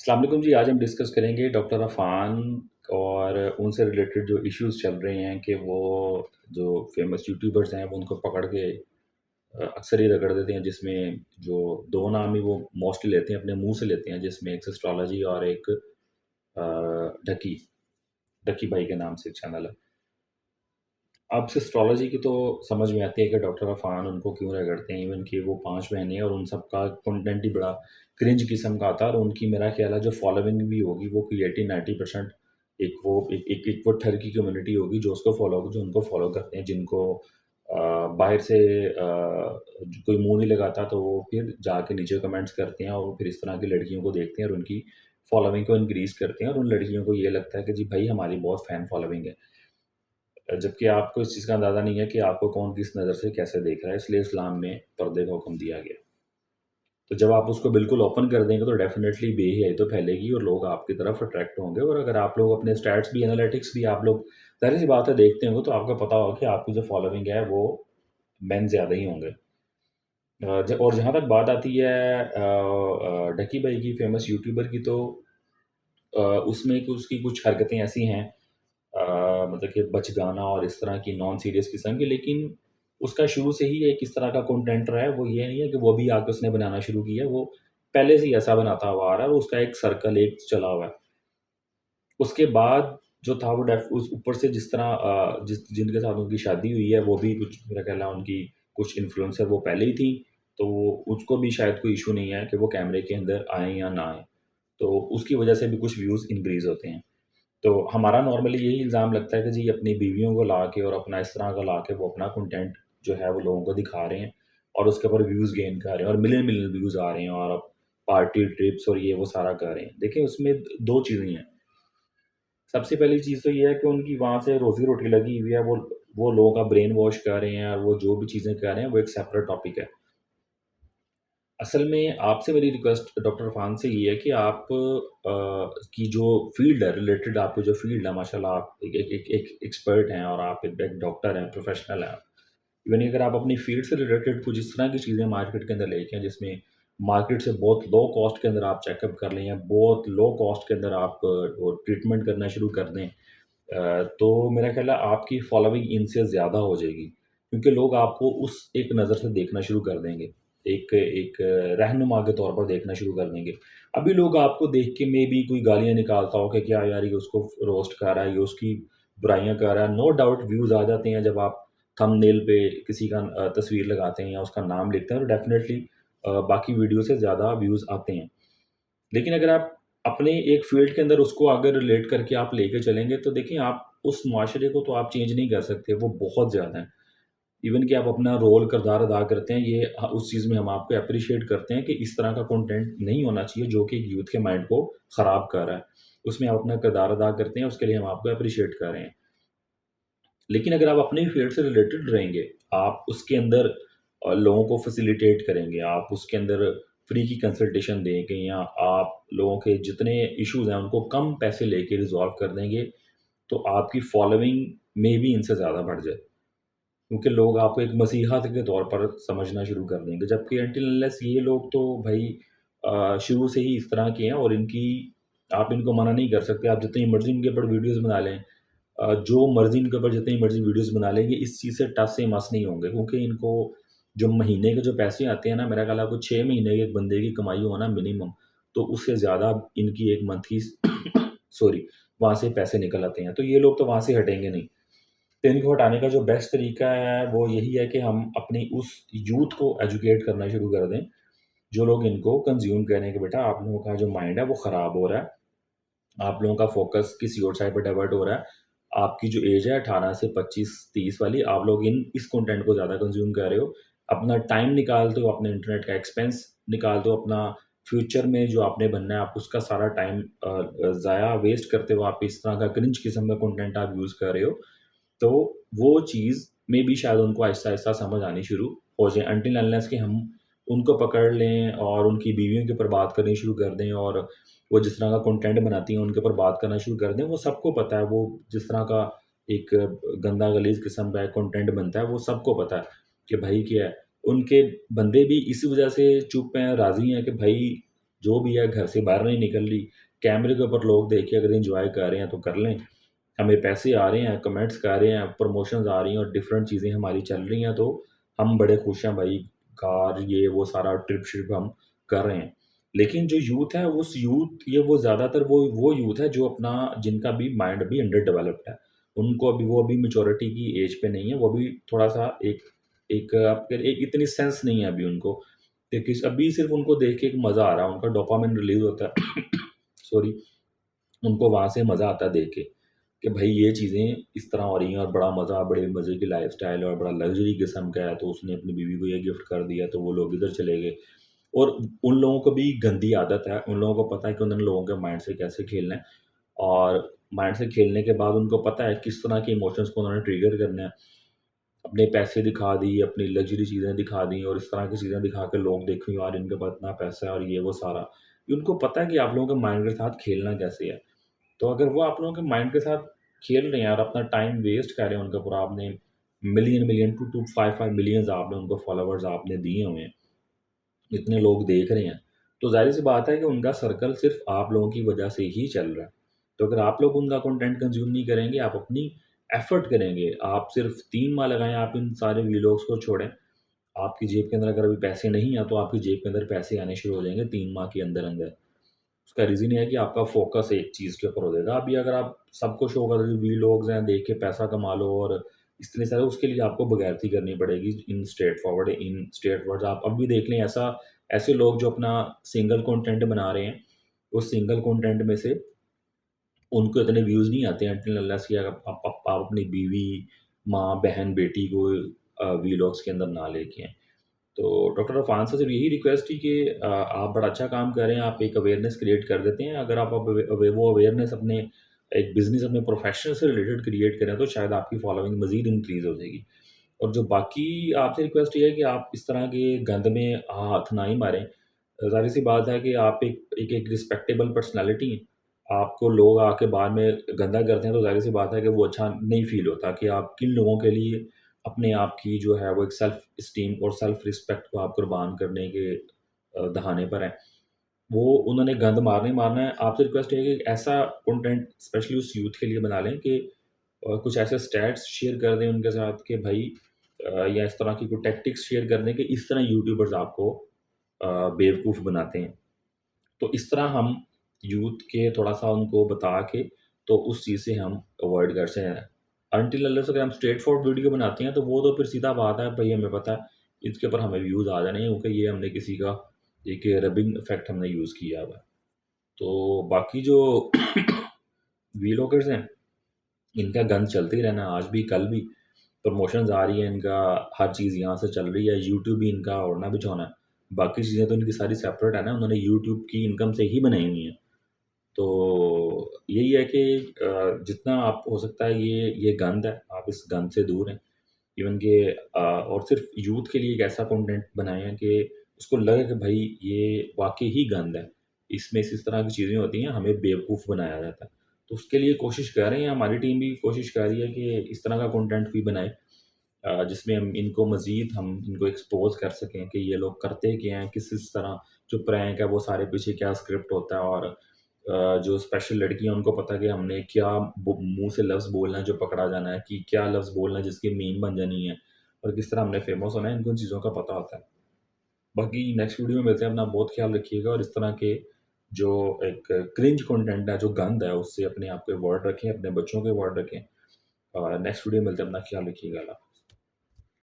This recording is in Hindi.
अस्सलाम वालेकुम जी। आज हम डिस्कस करेंगे डॉक्टर अफ़ान और उनसे रिलेटेड जो इश्यूज़ चल रहे हैं कि वो जो फ़ेमस यूट्यूबर्स हैं वो उनको पकड़ के अक्सर ही रगड़ देते हैं, जिसमें जो 2 नाम ही वो मोस्टली लेते हैं, अपने मुँह से लेते हैं, जिसमें एक सिस्टोलॉजी और एक ढकी ढकी भाई के नाम से एक चैनल है। अब सिस्टोलॉजी की तो समझ में आती है कि डॉक्टर अफ़ान उनको क्यों रगड़ते हैं, इवन कि वो 5 बहनें हैं और उन सबका कंटेंट ही बड़ा क्रिंज किस्म का आता है और उनकी मेरा ख़्याल है जो फ़ॉलोइंग भी होगी वो कोई 80-90% एक वो एक वो ठर की कम्युनिटी होगी जो उसको जो उनको फ़ॉलो करते हैं, जिनको बाहर से कोई मुँह नहीं लगाता तो वो फिर जाके नीचे कमेंट्स करते हैं और वो फिर इस तरह की लड़कियों को देखते हैं और उनकी फ़ॉलोइंग को इंक्रीज़ करते हैं और उन लड़कियों को ये लगता है कि जी भाई हमारी बहुत फ़ैन फ़ॉलोइंग है। जबकि आपको इस चीज़ का अंदाज़ा नहीं है कि आपको कौन किस नज़र से कैसे देख रहा है, इसलिए इस्लाम में पर्दे का हुक्म दिया गया। तो जब आप उसको बिल्कुल ओपन कर देंगे तो डेफ़िनेटली बेहयाई तो फैलेगी और लोग आपकी तरफ अट्रैक्ट होंगे और अगर आप लोग अपने स्टैट्स भी, एनालिटिक्स भी आप लोग ज़ाहिर-सी बात है देखते होंगे, तो आपको पता होगा कि आपकी जो फ़ॉलोइंग है वो मेन ज़्यादा ही होंगे। ज और जहाँ तक बात आती है ढकी भाई की, फ़ेमस यूट्यूबर की, तो उसमें उसकी कुछ हरकतें ऐसी हैं, मतलब कि बचगाना और इस तरह की नॉन सीरियस किस्म की, लेकिन उसका शुरू से ही एक इस तरह का कंटेंट रहा है। वो ये नहीं है कि वो अभी आके उसने बनाना शुरू किया है, वो पहले से ही ऐसा बनाता हुआ आ रहा है और उसका एक सर्कल एक चला हुआ है। उसके बाद जो था वो डेफ उस ऊपर से जिस तरह जिनके साथ उनकी शादी हुई है, वो भी कुछ मेरा ख़्याल है उनकी कुछ इन्फ्लुएंसर वो पहले ही थी, तो उसको भी शायद कोई इश्यू नहीं है कि वो कैमरे के अंदर आएँ या ना आएँ। तो उसकी वजह से भी कुछ व्यूज़ इंक्रीज़ होते हैं। तो हमारा नॉर्मली यही इल्ज़ाम लगता है कि जी अपनी बीवियों को ला के और अपना इस तरह का ला के वो अपना कंटेंट जो है वो लोगों को दिखा रहे हैं और उसके ऊपर व्यूज़ गेन कर रहे हैं और मिलियन-मिलियन व्यूज़ आ रहे हैं और अब पार्टी ट्रिप्स और ये वो सारा कर रहे हैं। देखिए उसमें 2 चीज़ें हैं। सबसे पहली चीज़ तो ये है कि उनकी वहाँ से रोज़ी-रोटी लगी हुई है, वो लोगों का ब्रेन वॉश कर रहे हैं और वो जो भी चीज़ें कर रहे हैं वो एक सेपरेट टॉपिक है। असल में आपसे मेरी रिक्वेस्ट डॉक्टर इरफान से ये है कि आप की जो फ़ील्ड है, रिलेटेड आपकी जो फ़ील्ड है, माशाल्लाह आप एक एक्सपर्ट हैं और आप एक डॉक्टर हैं, प्रोफ़ेशनल हैं। इवन अगर आप अपनी फ़ील्ड से रिलेटेड कुछ इस तरह की चीज़ें मार्केट के अंदर लेके आएँ, जिसमें मार्केट से बहुत लो कॉस्ट के अंदर आप चेकअप कर लें या बहुत लो कॉस्ट के अंदर आप वो ट्रीटमेंट करना शुरू कर दें, तो मेरा ख़्याल है आपकी फ़ॉलोइंग इनसे ज़्यादा हो जाएगी, क्योंकि लोग आपको उस एक नज़र से देखना शुरू कर देंगे। एक एक रहनुमा के तौर पर देखना शुरू कर देंगे। अभी लोग आपको देख के मेबी कोई गालियाँ निकालता हो कि क्या यार ये उसको रोस्ट कर रहा है, ये उसकी बुराइयाँ कर रहा है। नो डाउट व्यूज़ आ जाते हैं जब आप थंबनेल पे किसी का तस्वीर लगाते हैं या उसका नाम लिखते हैं, तो डेफ़िनेटली बाकी वीडियो से ज़्यादा व्यूज़ आते हैं। लेकिन अगर आप अपने एक फ़ील्ड के अंदर उसको अगर रिलेट करके आप लेके चलेंगे, तो देखिए आप उस मुआशरे को तो आप चेंज नहीं कर सकते, वो बहुत ज़्यादा है। इवन कि आप अपना रोल किरदार अदा करते हैं, ये उस चीज़ में हम आपको एप्रिशिएट करते हैं कि इस तरह का कंटेंट नहीं होना चाहिए जो कि एक यूथ के माइंड को ख़राब कर रहा है। उसमें आप अपना किरदार अदा करते हैं, उसके लिए हम आपको एप्रिशिएट कर रहे हैं। लेकिन अगर आप अपने फील्ड से रिलेटेड रहेंगे, आप उसके अंदर लोगों को फैसिलिटेट करेंगे, आप उसके अंदर फ्री की कंसल्टेशन देंगे या आप लोगों के जितने इश्यूज़ हैं, उनको कम पैसे लेके रिज़ॉल्व कर देंगे, तो आपकी फॉलोइंग में भी इनसे ज़्यादा बढ़ जाए। क्योंकि लोग आपको एक मसीहा के तौर पर समझना शुरू कर देंगे, जबकि अनटिल अनलेस ये लोग तो भई शुरू से ही इस तरह के हैं और आप इनको मना नहीं कर सकते। आप जितनी मर्ज़ी इनके ऊपर वीडियोज़ बना लें, जो मर्ज़ी इनके ऊपर जितनी मर्ज़ी वीडियोज़ बना लें, ये इस चीज़ से टस से मस नहीं होंगे, क्योंकि इनको जो महीने के जो पैसे आते हैं ना, मेरा ख़्याल है आपको 6 महीने के एक बंदे की कमाई हो ना मिनिमम, तो उससे ज़्यादा इनकी एक मंथ की सॉरी, वहाँ से पैसे निकल आते हैं। तो ये लोग तो वहाँ से हटेंगे नहीं। तो इनको हटाने का जो बेस्ट तरीका है, वो यही है कि हम अपनी उस यूथ को एजुकेट करना शुरू कर दें, जो लोग इनको कंज़्यूम कर रहे हैं कि बेटा आप लोगों का जो माइंड है वो ख़राब हो रहा है। आप लोगों का फ़ोकस किसी और साइड पे डाइवर्ट हो रहा है। आपकी जो एज है 18 से 25-30 वाली, आप लोग इस कंटेंट को ज़्यादा कंज़्यूम कर रहे हो। अपना टाइम निकालते हो, अपने इंटरनेट का एक्सपेंस निकालते हो, अपना फ्यूचर में जो आपने बनना है, आप उसका सारा टाइम ज़ाया वेस्ट करते हो। आप इस तरह का क्रिंज किस्म का कंटेंट आप यूज़ कर रहे हो। तो वो चीज़ में भी शायद उनको आहिस्ता-आहिस्ता समझ आनी शुरू हो जाए, अनटिल अनलेस कि हम उनको पकड़ लें और उनकी बीवियों के ऊपर बात करनी शुरू कर दें और वो जिस तरह का कंटेंट बनाती हैं, उनके ऊपर बात करना शुरू कर दें। वो सबको पता है, वो जिस तरह का एक गंदा गलीज़ किस्म का एक कंटेंट बनता है, वो सबको पता है कि भाई क्या है। उनके बंदे भी इसी वज़ह से चुप हैं, राज़ी हैं कि भाई जो भी है घर से बाहर नहीं निकल रही, कैमरे के ऊपर लोग देख के अगर एंजॉय कर रहे हैं तो कर लें, हमें पैसे आ रहे हैं, कमेंट्स आ रहे हैं, प्रमोशंस आ रही हैं और डिफरेंट चीज़ें हमारी चल रही हैं, तो हम बड़े खुश हैं भाई, कार ये वो सारा ट्रिप शिप हम कर रहे हैं। लेकिन जो यूथ है उस यूथ ये वो ज़्यादातर वो यूथ है जो अपना जिनका भी माइंड अभी अंडर डेवलप्ड है। उनको अभी वो अभी मैच्योरिटी की एज पे नहीं है, वो अभी थोड़ा-सा एक एक आप कह एक इतनी सेंस नहीं है अभी उनको, कि किस अभी सिर्फ़ उनको देख के एक मज़ा आ रहा है, उनका डोपामाइन रिलीज़ होता है सॉरी, उनको वहाँ से मज़ा आता है देख के। कि भाई ये चीज़ें इस तरह हो रही हैं और बड़ा मज़ा बड़े मज़े की लाइफ़स्टाइल है और बड़ा लग्ज़री किस्म का है, तो उसने अपनी बीवी को ये गिफ्ट कर दिया, तो वो लोग इधर चले गए। और उन लोगों को भी गंदी आदत है, उन लोगों को पता है कि उन लोगों के माइंड से कैसे खेलना है और माइंड से खेलने के बाद उनको पता है किस तरह के इमोशंस को उन्होंने ट्रिगर करना है। अपने पैसे दिखा दी, अपनी लग्ज़री चीज़ें दिखा दी और इस तरह की चीज़ें दिखा के लोग देखें यार इनके पास इतना पैसा है और ये वो सारा। ये उनको पता है कि आप लोगों के माइंड के साथ खेलना कैसे है। तो अगर वो आप लोगों के माइंड के साथ खेल रहे हैं और अपना टाइम वेस्ट कर रहे हैं उनके ऊपर, आपने मिलियन-मिलियन, 2-2 5-5 मिलियंस आपने उनको फॉलोवर्स आपने दिए हुए हैं, इतने लोग देख रहे हैं, तो ज़ाहिर-सी बात है कि उनका सर्कल सिर्फ़ आप लोगों की वजह से ही चल रहा है। तो अगर आप लोग उनका कंटेंट कंज़्यूम नहीं करेंगे, आप अपनी एफ़र्ट करेंगे, आप सिर्फ़ 3 माह लगाएँ, आप इन सारे व्लॉग्स को छोड़ें, आपकी जेब के अंदर अगर अभी पैसे नहीं हैं, तो आपकी जेब के अंदर पैसे आने शुरू हो जाएँगे 3 माह के अंदर-अंदर। उसका रीज़न ये है कि आपका फ़ोकस एक चीज़ के ऊपर हो जाएगा। अभी अगर आप सबको शो कर रहे हो वीलॉग्स हैं, देख के पैसा कमा लो और इतने सारे, उसके लिए आपको बगैरती करनी पड़ेगी इन स्ट्रेट फॉरवर्ड आप अब भी देख लें, ऐसे लोग जो अपना सिंगल कंटेंट बना रहे हैं, उस सिंगल कंटेंट में से उनको इतने व्यूज़ नहीं आते हैं अनटिल अनलेस कि अगर आप अपनी बीवी, माँ, बहन, बेटी को वीलॉग्स के अंदर ना लेके आएँ। तो डॉक्टर अफ़ान से सिर्फ यही रिक्वेस्ट थी कि आप बड़ा अच्छा काम कर रहे हैं, आप एक अवेयरनेस क्रिएट कर देते हैं। अगर आप वो अवेयरनेस अपने एक बिज़नेस, अपने प्रोफ़ेशन से रिलेटेड क्रिएट करें, तो शायद आपकी फ़ॉलोइंग मज़ीद इंक्रीज़ हो जाएगी। और जो बाकी आपसे रिक्वेस्ट ये है कि आप इस तरह के गंद में हाथ ना ही मारें। ज़ाहिर-सी बात है कि आप एक रिस्पेक्टेबल पर्सनैलिटी हैं। आपको लोग आके बाद में गंदा करते हैं, तो ज़ाहिर-सी बात है कि वो अच्छा नहीं फ़ील होता कि आप किन लोगों के लिए अपने आप की जो है वो एक सेल्फ़ एस्टीम और सेल्फ़ रिस्पेक्ट को आप कुर्बान करने के दहाने पर हैं। वो उन्होंने गंद मारना ही मारना है। आपसे रिक्वेस्ट है कि ऐसा कंटेंट स्पेशली उस यूथ के लिए बना लें कि कुछ ऐसे स्टैट्स शेयर कर दें उनके साथ कि भाई या इस तरह की कोई टैक्टिक्स शेयर कर दें कि इस तरह यूट्यूबर्स आपको बेवकूफ़ बनाते हैं। तो इस तरह हम यूथ के थोड़ा-सा उनको बता के तो उस चीज़ से हम अवॉइड कर सकते हैं। अनटिल अनलेस अगर हम स्ट्रेट फॉरवर्ड वीडियो बनाते हैं तो वो तो फिर सीधा बात है भई, हमें पता है इसके ऊपर हमें व्यूज़ आ जाने हैं क्योंकि ये हमने किसी का एक रबिंग इफ़ेक्ट हमने यूज़ किया हुआ है। तो बाकी जो व्लॉगर्स हैं, इनका गंद चलते ही रहना है, आज भी कल भी। प्रमोशंस आ रही हैं, इनका हर चीज़ यहाँ से चल रही है, यूट्यूब भी इनका ओढ़ना-बिछौना है। बाकी चीज़ें तो इनकी सारी सेपरेट है ना, उन्होंने यूट्यूब की इनकम से ही बनाई हुई हैं। तो यही है कि जितना आप हो सकता है ये गंद है, आप इस गंद से दूर रहें। इवन कि और सिर्फ़ यूथ के लिए एक ऐसा कंटेंट बनाएँ कि उसको लगे कि भई ये वाक़ई ही गंद है। इसमें इस तरह की चीज़ें होती हैं, हमें बेवकूफ़ बनाया जाता है। तो उसके लिए कोशिश कर रहे हैं, हमारी टीम भी कोशिश कर रही है कि इस तरह का कंटेंट भी बनाए, जिसमें हम इनको एक्सपोज़ कर सकें कि ये लोग करते क्या हैं, किस तरह जो प्रैंक है वो सारे पीछे क्या स्क्रिप्ट होता है और जो स्पेशल लड़कियाँ उनको पता है कि हमने क्या मुँह से लफ्ज़ बोलना है जो पकड़ा जाना है, कि क्या लफ्ज़ बोलना है जिसकी मीम बन जानी है और किस तरह हमने फ़ेमस होना है, इनको इन चीज़ों का पता होता है। बाकी नेक्स्ट वीडियो में मिलते हैं, अपना बहुत ख़्याल रखिएगा और इस तरह के जो एक क्रिंज कंटेंट है, जो गंद है, उससे अपने आप को अवॉइड रखें, अपने बच्चों को अवॉइड रखें। नेक्स्ट वीडियो में मिलते हैं, अपना ख़्याल रखिएगा।